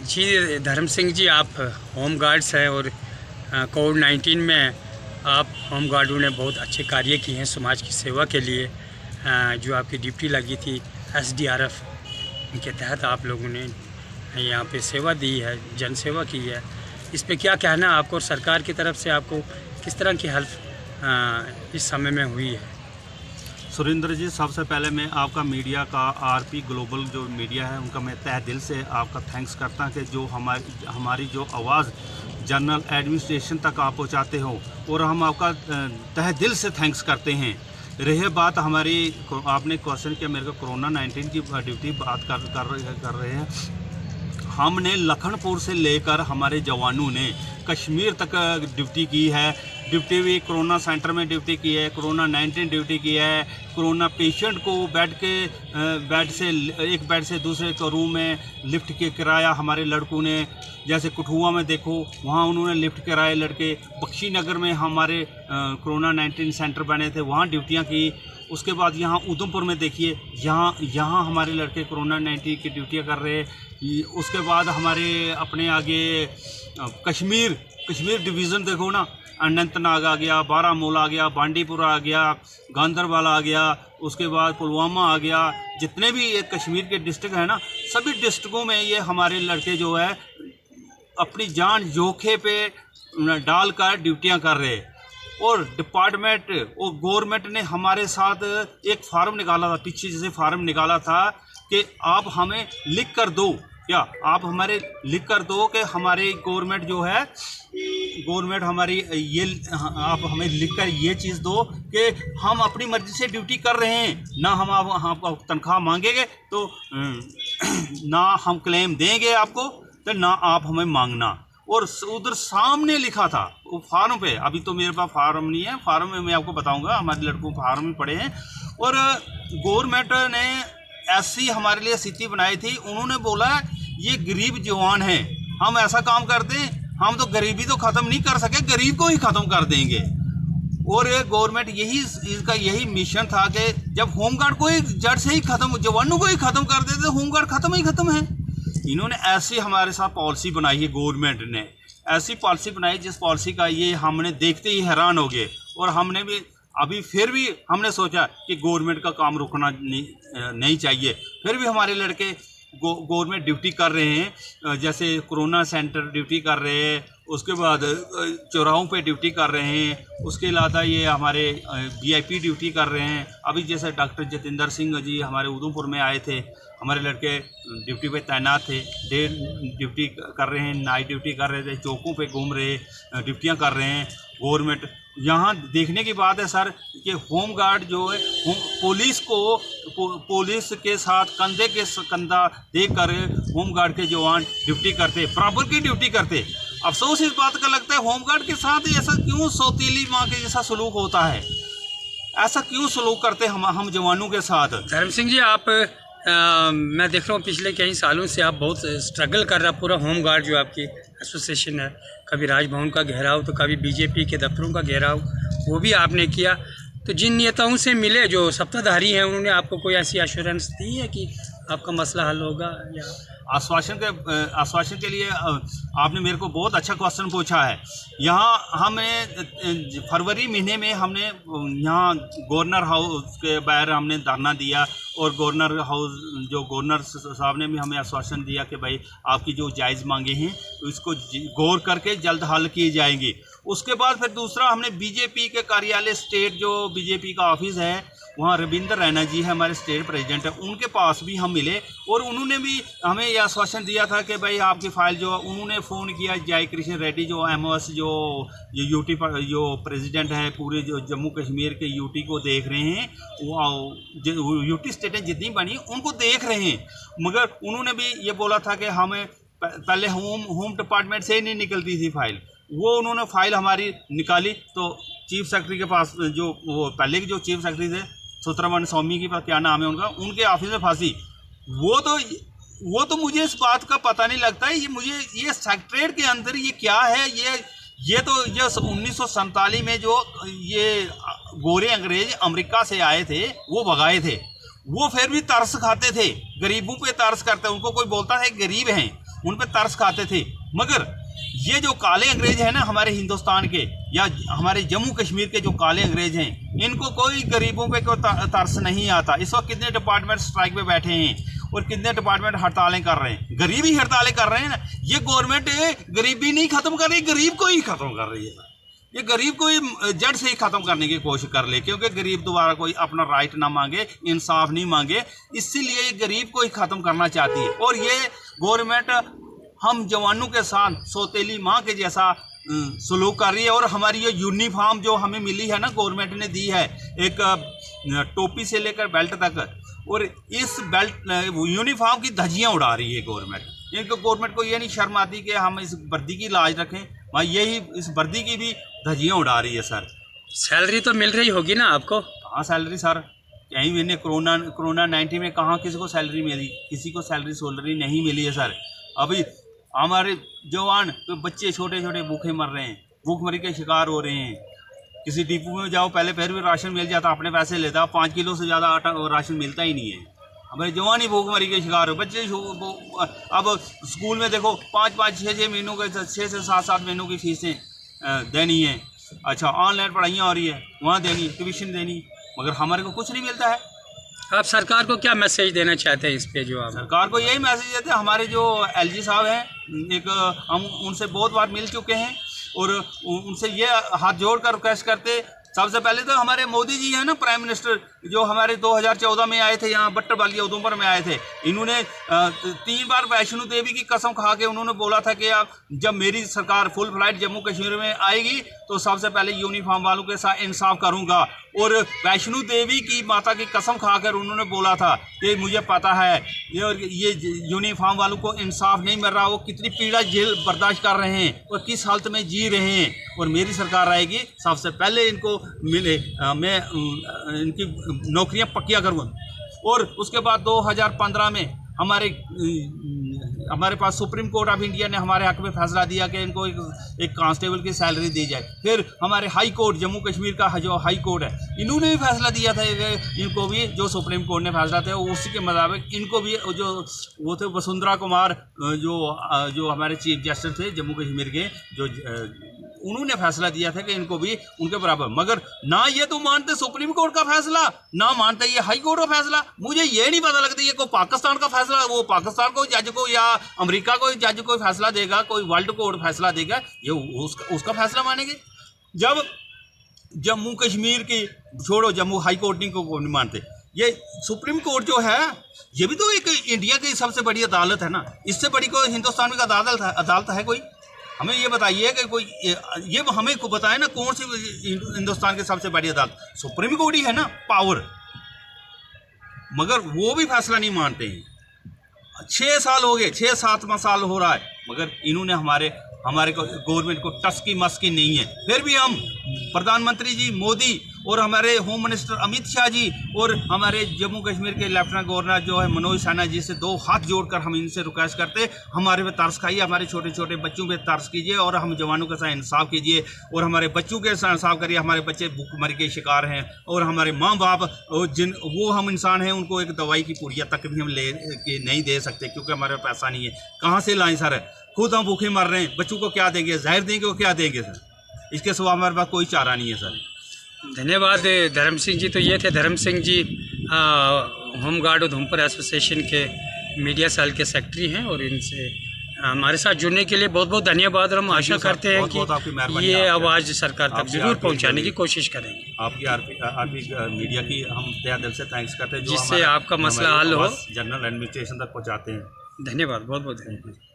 जी धर्म सिंह जी, आप home guards हैं और कोविड-19 में आप होम गार्डों ने बहुत अच्छे कार्य किए हैं समाज की सेवा के लिए। जो आपकी ड्यूटी लगी थी एसडीआरएफ के तहत आप लोगों ने यहाँ पे सेवा दी है, जन सेवा की है। इस पे क्या कहना आपको और सरकार की तरफ से आपको किस तरह की हेल्प इस समय में हुई है? सुरेंद्र जी, सबसे पहले मैं आपका मीडिया का आरपी ग्लोबल जो मीडिया है उनका मैं तहे दिल से आपका थैंक्स करता हूँ कि जो हमारी जो आवाज़ जनरल एडमिनिस्ट्रेशन तक आप पहुँचाते हो, और हम आपका तहे दिल से थैंक्स करते हैं। रही बात हमारी, आपने क्वेश्चन किया मेरे को कोरोना-19 की ड्यूटी बात कर रहे हैं। हमने लखनपुर से लेकर हमारे जवानों ने कश्मीर तक ड्यूटी की है। ड्यूटी भी कोरोना सेंटर में ड्यूटी की है, कोरोना-19 ड्यूटी की है। कोरोना पेशेंट को एक बेड से दूसरे को रूम में लिफ्ट के किराया हमारे लड़कों ने, जैसे कठुआ में देखो वहाँ उन्होंने लिफ्ट कराए लड़के। बख्शी नगर में हमारे कोरोना-19 सेंटर बने थे, वहाँ ड्यूटियाँ की। उसके बाद यहाँ उधमपुर में देखिए, यहाँ हमारे लड़के कोरोना-19 की ड्यूटियाँ कर रहे हैं। उसके बाद हमारे अपने आगे कश्मीर डिवीज़न देखो ना, अनंतनाग आ गया, बारामूला आ गया, बांडीपुरा आ गया, गांदरबल आ गया, उसके बाद पुलवामा आ गया। जितने भी ये कश्मीर के डिस्ट्रिक्ट हैं ना, सभी डिस्ट्रिक्टों में ये हमारे लड़के जो है अपनी जान जोखे पे डालकर ड्यूटियाँ कर रहे हैं। और डिपार्टमेंट और गवर्नमेंट ने हमारे साथ एक फार्म निकाला था, पीछे जैसे फार्म निकाला था कि आप हमें लिख कर दो, क्या आप हमारे लिख कर दो कि हमारी गवर्नमेंट जो है, गवर्नमेंट हमारी ये, आप हमें लिख कर ये चीज़ दो कि हम अपनी मर्ज़ी से ड्यूटी कर रहे हैं, ना हम आपको तनख्वाह मांगेंगे तो ना हम क्लेम देंगे आपको, तो ना आप हमें मांगना। और उधर सामने लिखा था वो फार्म पे, अभी तो मेरे पास फार्म नहीं है, फार्म में मैं आपको बताऊंगा, हमारे लड़कों फार्म में पड़े हैं। और गवर्नमेंट ने ऐसी हमारे लिए स्थिति बनाई थी, उन्होंने बोला ये गरीब जवान हैं, हम ऐसा काम करते हैं, हम तो गरीबी तो ख़त्म नहीं कर सके, गरीब को ही ख़त्म कर देंगे। और गवर्नमेंट इसका यही मिशन था कि जब होमगार्ड को ही जड़ से ही ख़त्म, जवानों को ही ख़त्म कर देते तो होमगार्ड ख़त्म ही ख़त्म है। इन्होंने ऐसी हमारे साथ पॉलिसी बनाई है, गवर्नमेंट ने ऐसी पॉलिसी बनाई जिस पॉलिसी का ये हमने देखते ही हैरान हो गए। और हमने भी अभी फिर भी हमने सोचा कि गवर्नमेंट का काम रुकना नहीं चाहिए। फिर भी हमारे लड़के गवर्नमेंट ड्यूटी कर रहे हैं, जैसे कोरोना सेंटर ड्यूटी कर रहे हैं, उसके बाद चौराहों पे ड्यूटी कर रहे हैं, उसके अलावा ये हमारे वीआईपी ड्यूटी कर रहे हैं। अभी जैसे डॉक्टर जतिंदर सिंह जी हमारे उधमपुर में आए थे, हमारे लड़के ड्यूटी पे तैनात थे, डे ड्यूटी कर रहे हैं, नाइट ड्यूटी कर रहे थे, चौकों पे घूम रहे, ड्यूटियाँ कर रहे हैं। गवर्नमेंट यहाँ देखने की बात है सर कि होम गार्ड जो है पुलिस के साथ कंधे के कंधा देकर होम गार्ड के जवान ड्यूटी करते, बराबर की ड्यूटी करते। अफसोस इस बात का लगता है होम गार्ड के साथ ऐसा क्यों सौतीली माँ के जैसा सलूक होता है, ऐसा क्यों सलूक करते हम जवानों के साथ। धर्म सिंह जी, आप मैं देख रहा हूँ पिछले कई सालों से आप बहुत स्ट्रगल कर रहा, पूरा होम गार्ड जो आपकी एसोसिएशन है, कभी राजभवन का घेराव तो कभी बीजेपी के दफ्तरों का घेराव, वो भी आपने किया। तो जिन नेताओं से मिले जो सत्ताधारी हैं, उन्होंने आपको कोई ऐसी एश्योरेंस दी है कि आपका मसला हल होगा? या आश्वासन के लिए आपने मेरे को बहुत अच्छा क्वेश्चन पूछा है। यहाँ हमने फरवरी महीने में हमने यहाँ गवर्नर हाउस के बाहर हमने धरना दिया, और गवर्नर हाउस जो गवर्नर साहब ने भी हमें आश्वासन दिया कि भाई आपकी जो जायज़ मांगे हैं तो इसको गौर करके जल्द हल किए जाएंगे। उसके बाद फिर दूसरा हमने बीजेपी के कार्यालय स्टेट जो बीजेपी का ऑफिस है, वहाँ रविंद्र रैना जी है हमारे स्टेट प्रेसिडेंट है, उनके पास भी हम मिले, और उन्होंने भी हमें यह आश्वासन दिया था कि भाई आपकी फ़ाइल जो, उन्होंने फ़ोन किया जय कृष्ण रेड्डी जो एमओएस जो यूटी पर जो प्रेसिडेंट है पूरे जो जम्मू कश्मीर के यूटी को देख रहे हैं, वो यूटी स्टेटें जितनी बनी उनको देख रहे हैं। मगर उन्होंने भी ये बोला था कि हमें पहले होम डिपार्टमेंट से ही नहीं निकलती थी फ़ाइल, वो उन्होंने फ़ाइल हमारी निकाली तो चीफ सेक्रेटरी के पास, जो वो पहले के जो चीफ सेक्रेटरी थे सुब्रमण्यम स्वामी की क्या नाम है उनका, उनके ऑफिस में फांसी। वो तो मुझे इस बात का पता नहीं लगता है, ये सेक्रेटरीट के अंदर ये क्या है, ये 1947 में जो ये गोरे अंग्रेज अमेरिका से आए थे वो भगाए थे, वो फिर भी तरस खाते थे, गरीबों पे तरस करते, उनको कोई बोलता है गरीब हैं, उन पे तरस खाते थे। मगर ये जो काले अंग्रेज हैं ना हमारे हिंदुस्तान के या हमारे जम्मू कश्मीर के जो काले अंग्रेज हैं, इनको कोई गरीबों पे कोई तरस नहीं आता। इस वक्त कितने डिपार्टमेंट स्ट्राइक पे बैठे हैं और कितने डिपार्टमेंट हड़तालें कर रहे हैं, गरीबी हड़तालें कर रहे हैं ना। ये गवर्नमेंट गरीबी नहीं खत्म कर रही, गरीब को ही खत्म कर रही है। ये गरीब को ही जड़ से ही ख़त्म करने की कोशिश कर ले, क्योंकि गरीब दोबारा कोई अपना राइट ना मांगे, इंसाफ नहीं मांगे, इसीलिए ये गरीब को ही ख़त्म करना चाहती है। और ये गवर्नमेंट हम जवानों के साथ सौतेली माँ के जैसा सलूक कर रही है। और हमारी ये यूनिफॉर्म जो हमें मिली है ना, गवर्नमेंट ने दी है, एक टोपी से लेकर बेल्ट तक, और इस बेल्ट यूनिफॉर्म की धज्जियाँ उड़ा रही है गवर्नमेंट। इनको गवर्नमेंट को ये नहीं शर्म आती कि हम इस वर्दी की लाज रखें, भाई यही इस वर्दी की भी धज्जियाँ उड़ा रही है सर। सैलरी तो मिल रही होगी ना आपको? हाँ सैलरी सर, कहीं मैंने कोरोना 19 में कहाँ किसी को सैलरी मिली, किसी को सैलरी नहीं मिली है सर। अभी हमारे जवान तो बच्चे छोटे छोटे भूखे मर रहे हैं, भूखमरी के शिकार हो रहे हैं। किसी डिपो में जाओ, पहले फिर भी राशन मिल जाता, अपने पैसे लेता, 5 किलो से ज़्यादा आटा और राशन मिलता ही नहीं है। हमारे जवान ही भूखमरी के शिकार हो, बच्चे अब स्कूल में देखो 5-5, 6-6 महीनों के 6 से 7-7 महीनों की फीसें देनी है। अच्छा, ऑनलाइन पढ़ाइयाँ हो रही है, वहाँ देनी, ट्यूशन देनी, मगर हमारे को कुछ नहीं मिलता है। आप सरकार को क्या मैसेज देना चाहते हैं इस पे? जो आप सरकार को यही मैसेज देते हैं, हमारे जो LG साहब हैं, एक हम उनसे बहुत बार मिल चुके हैं और उनसे ये हाथ जोड़कर रिक्वेस्ट करते, सबसे पहले तो हमारे मोदी जी हैं ना प्राइम मिनिस्टर, जो हमारे 2014 में आए थे, यहाँ बट्टर वाली उधमपुर में आए थे। इन्होंने 3 बार वैष्णो देवी की कसम खा के उन्होंने बोला था कि आप जब मेरी सरकार फुल फ्लाइट जम्मू कश्मीर में आएगी तो सबसे पहले यूनिफॉर्म वालों के साथ इंसाफ करूंगा। और वैष्णो देवी की माता की कसम खाकर उन्होंने बोला था कि मुझे पता है ये यूनिफॉर्म वालों को इंसाफ नहीं मिल रहा, वो कितनी पीड़ा जेल बर्दाश्त कर रहे हैं और किस हालत में जी रहे हैं, और मेरी सरकार आएगी सबसे पहले इनको मिले, मैं इनकी नौकरियां पक्कियां करूँगा। और उसके बाद 2015 में हमारे पास सुप्रीम कोर्ट ऑफ इंडिया ने हमारे हक में फैसला दिया कि इनको एक कांस्टेबल की सैलरी दी जाए। फिर हमारे हाई कोर्ट, जम्मू कश्मीर का जो हाई कोर्ट है, इन्होंने भी फैसला दिया था कि इनको भी जो सुप्रीम कोर्ट ने फैसला था उसी के मुताबिक इनको भी जो वो थे वसुंधरा कुमार जो हमारे चीफ जस्टिस थे जम्मू कश्मीर के, जो उन्होंने फैसला दिया था कि इनको भी उनके बराबर। मगर ना ये तो मानते सुप्रीम कोर्ट का फैसला, ना मानते ये हाई कोर्ट का फैसला। मुझे ये नहीं पता लगता ये कोई पाकिस्तान का फैसला, वो पाकिस्तान को जज को या अमेरिका को जज कोई फैसला देगा, कोई वर्ल्ड कोर्ट फैसला देगा, ये उसका फैसला मानेंगे। जब जम्मू कश्मीर की छोड़ो, जम्मू हाई कोर्ट नहीं मानते, ये सुप्रीम कोर्ट जो है ये भी तो एक इंडिया की सबसे बड़ी अदालत है ना। इससे बड़ी कोई हिंदुस्तान में अदालत है कोई? हमें ये बताइए कि कोई ये हमें को बताए ना कौन सी हिंदुस्तान की सबसे बड़ी अदालत? सुप्रीम कोर्ट ही है ना पावर। मगर वो भी फैसला नहीं मानते हैं। 6 साल हो गए, 6-7वां साल हो रहा है, मगर इन्होंने हमारे को गवर्नमेंट को टस की मस की नहीं है। फिर भी हम प्रधानमंत्री जी मोदी और हमारे होम मिनिस्टर अमित शाह जी और हमारे जम्मू कश्मीर के लेफ्टिनेंट गवर्नर जो है मनोज सिन्हा जी से 2 हाथ जोड़कर हम इनसे रिक्वेस्ट करते, हमारे पे तरस खाइए, हमारे छोटे छोटे बच्चों पे तरस कीजिए और हम जवानों के साथ इंसाफ कीजिए और हमारे बच्चों के साथ इंसाफ करिए। हमारे बच्चे भूखमरी के शिकार हैं और हमारे माँ बाप वो हम इंसान हैं, उनको एक दवाई की पुड़िया तक भी हम ले के नहीं दे सकते क्योंकि हमारे पास पैसा नहीं है। कहाँ से लाएँ सर? खुद हम भूखे मर रहे हैं, बच्चों को क्या देंगे? जहर देंगे वो क्या देंगे सर? इसके सिवा हमारे पास कोई चारा नहीं है सर। धन्यवाद धर्म सिंह जी। तो ये थे धर्म Singh ji, home guard Udhampur association के मीडिया सेल के सेक्रेटरी हैं, और इनसे हमारे साथ जुड़ने के लिए बहुत बहुत धन्यवाद। और हम आशा करते हैं कि ये आवाज़ सरकार तक जरूर पहुंचाने की कोशिश करेंगे। आपकी आरपी मीडिया की हम तहे दिल से थैंक्स करते हैं, जिससे आपका मसला हल हो, जनरल एडमिनिस्ट्रेशन तक पहुँचाते हैं। धन्यवाद, बहुत बहुत धन्यवाद।